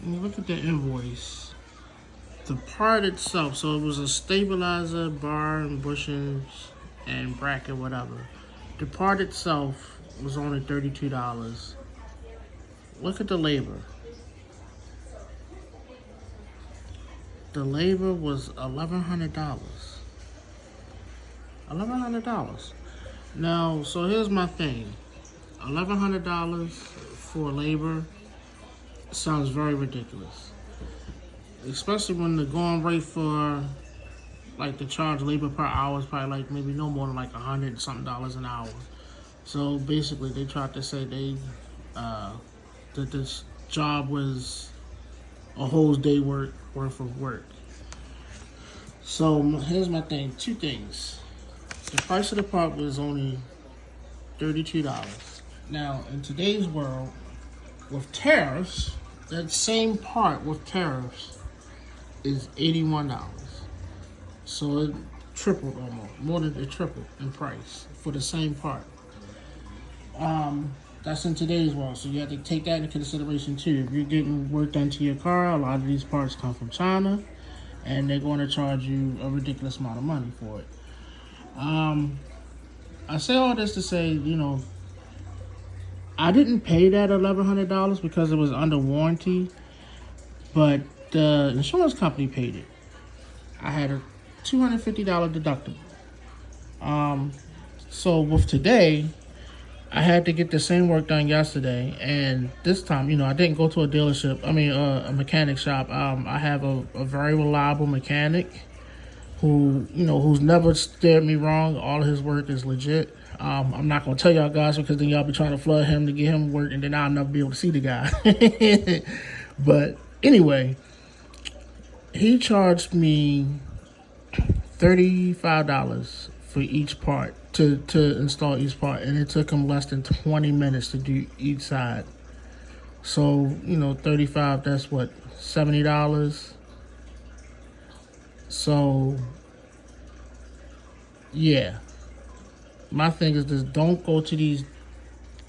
Look at the invoice. The part itself, so it was a stabilizer, bar and bushings and bracket, whatever. The part itself was only $32. Look at the labor. The labor was $1,100. $1,100. Now, so here's my thing. $1,100 for labor sounds very ridiculous, especially when the going rate for like the charge labor per hour is probably like maybe no more than like $100 something an hour. So basically, they tried to say that this job was a whole day worth of work. So here's my thing. Two things. The price of the part was only $32. Now, in today's world, with tariffs, that same part with tariffs is $81. So it tripled almost, more than it tripled in price for the same part. That's in today's world, so you have to take that into consideration too. If you're getting work done to your car, a lot of these parts come from China, and they're going to charge you a ridiculous amount of money for it. I say all this to say, I didn't pay that $1,100 because it was under warranty, but the insurance company paid it. I had a $250 deductible. So with today, I had to get the same work done yesterday, and this time, I didn't go to a dealership. A mechanic shop. I have a very reliable mechanic who's never steered me wrong. All of his work is legit. I'm not gonna tell y'all guys because then y'all be trying to flood him to get him work, and then I'll never be able to see the guy. But anyway, he charged me $35 for each part to install each part, and it took him less than 20 minutes to do each side. So 35, that's what, $70. So yeah, my thing is this: don't go to these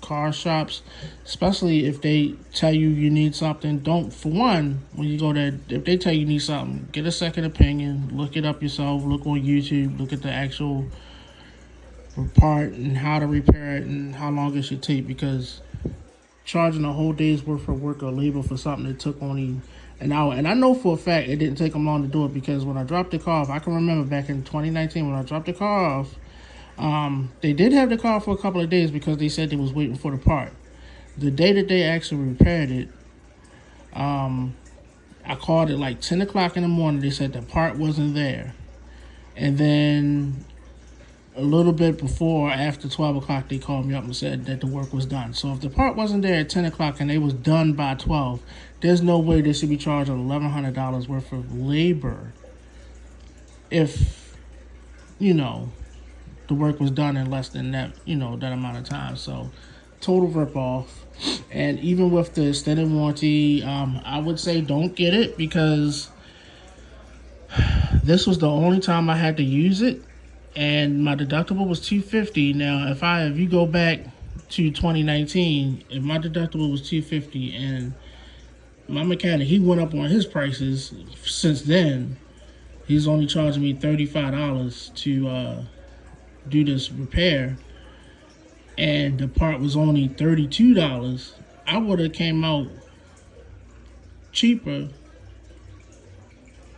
car shops, especially if they tell you need something. Don't, for one, when you go there, if they tell you need something, get a second opinion, look it up yourself, look on YouTube, look at the actual part and how to repair it and how long it should take, because charging a whole day's worth of work or labor for something that took only an hour, and I know for a fact it didn't take them long to do it, because when I dropped the car off, I can remember back in 2019 when I dropped the car off, they did have the car for a couple of days because they said they was waiting for the part. The day that they actually repaired it, I called at like 10 o'clock in the morning. They said the part wasn't there. And then a little bit before, after 12 o'clock, they called me up and said that the work was done. So if the part wasn't there at 10 o'clock and it was done by 12, there's no way they should be charged $1,100 worth of labor if, the work was done in less than that, that amount of time. So total ripoff. And even with the extended warranty, I would say don't get it, because this was the only time I had to use it, and my deductible was $250. Now, if you go back to 2019, if my deductible was $250 and my mechanic, he went up on his prices since then, he's only charging me $35 to do this repair, and the part was only $32, I would have came out cheaper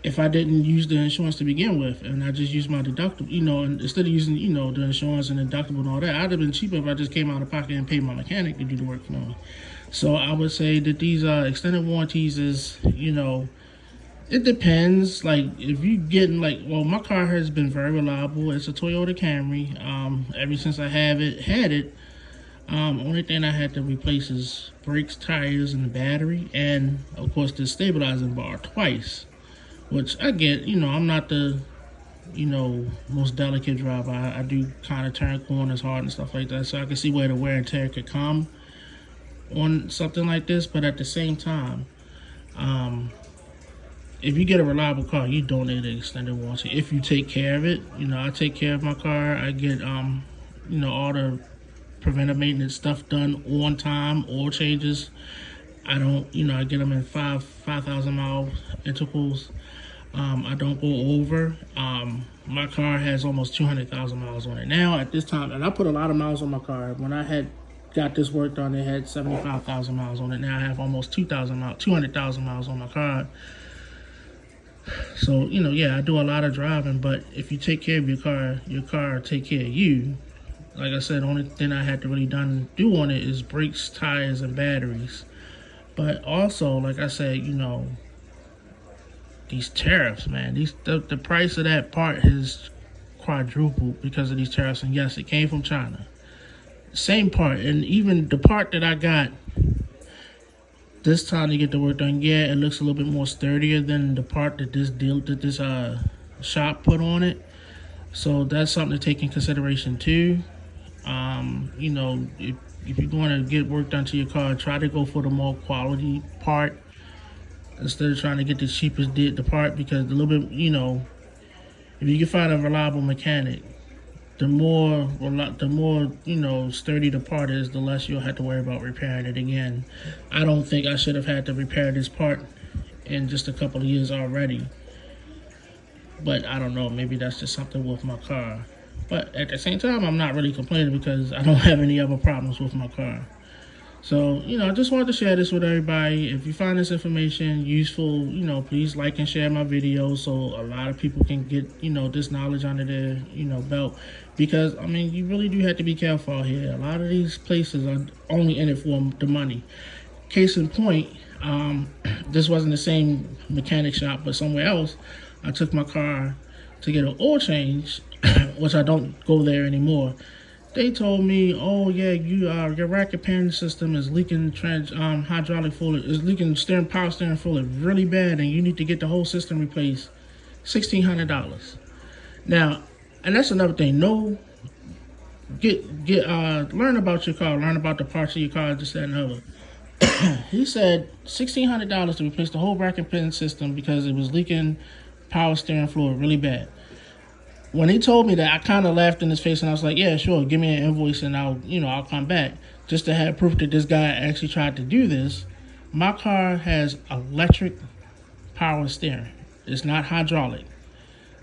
if I didn't use the insurance to begin with, and I just used my deductible, and instead of using, the insurance and deductible and all that, I'd have been cheaper if I just came out of pocket and paid my mechanic to do the work for me. So I would say that these extended warranties is, it depends. Like, if you getting my car has been very reliable. It's a Toyota Camry. Ever since I had it, only thing I had to replace is brakes, tires, and the battery, and of course the stabilizing bar twice. Which I get, I'm not the, most delicate driver. I do kind of turn corners hard and stuff like that, so I can see where the wear and tear could come on something like this. But at the same time, if you get a reliable car, you don't need an extended warranty if you take care of it. I take care of my car. I get, all the preventive maintenance stuff done on time, oil changes. I don't, I get them in 5,000 mile intervals. I don't go over. My car has almost 200,000 miles on it now at this time, and I put a lot of miles on my car. When I had got this work done, it had 75,000 miles on it. Now I have almost 200,000 miles on my car. So, yeah, I do a lot of driving, but if you take care of your car will take care of you. Like I said, the only thing I had to really do on it is brakes, tires, and batteries. But also, like I said, these tariffs, man, the price of that part has quadrupled because of these tariffs. And yes, it came from China. Same part, and even the part that I got this time to get the work done, yeah, it looks a little bit more sturdier than the part that this shop put on it. So that's something to take in consideration too. If you're going to get work done to your car, try to go for the more quality part instead of trying to get the cheapest the part, because a little bit, if you can find a reliable mechanic, the more sturdy the part is, the less you'll have to worry about repairing it again. I don't think I should have had to repair this part in just a couple of years already. But I don't know, maybe that's just something with my car. But at the same time, I'm not really complaining because I don't have any other problems with my car. So, I just wanted to share this with everybody. If you find this information useful, please like and share my videos so a lot of people can get, this knowledge under their, belt. Because, you really do have to be careful out here. A lot of these places are only in it for the money. Case in point, this wasn't the same mechanic shop, but somewhere else. I took my car to get an oil change, which I don't go there anymore. They told me, oh yeah, your racket pan system is leaking hydraulic fluid, is leaking power steering fluid really bad, and you need to get the whole system replaced. $1,600. Now, and that's another thing. Learn about your car, learn about the parts of your car, this, that, and the other. He said $1,600 to replace the whole racket pan system because it was leaking power steering fluid really bad. When he told me that, I kind of laughed in his face, and I was like, yeah, sure, give me an invoice and I'll come back, just to have proof that this guy actually tried to do this. My car has electric power steering. It's not hydraulic.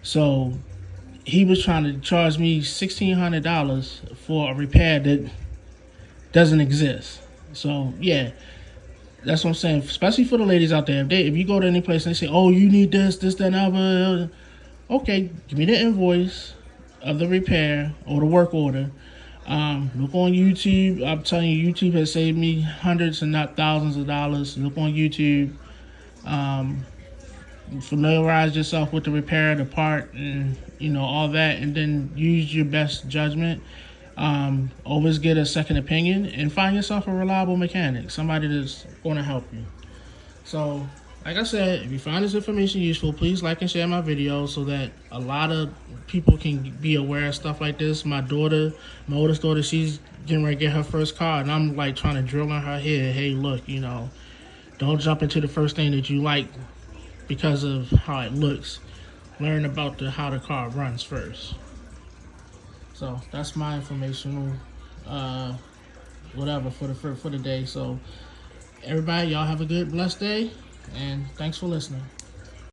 So he was trying to charge me $1,600 for a repair that doesn't exist. So yeah, that's what I'm saying, especially for the ladies out there. If you go to any place and they say, oh, you need this, that, and other, okay, give me the invoice of the repair or the work order. Look on YouTube. I'm telling you, YouTube has saved me hundreds and not thousands of dollars. Look on YouTube. Familiarize yourself with the repair, the part, and all that, and then use your best judgment. Always get a second opinion and find yourself a reliable mechanic, somebody that's going to help you. So, like I said, if you find this information useful, please like and share my videos so that a lot of people can be aware of stuff like this. My oldest daughter, she's getting ready to get her first car, and I'm like trying to drill in her head, hey, look, don't jump into the first thing that you like because of how it looks. Learn about how the car runs first. So that's my informational whatever for the day. So everybody, y'all have a good, blessed day. And thanks for listening.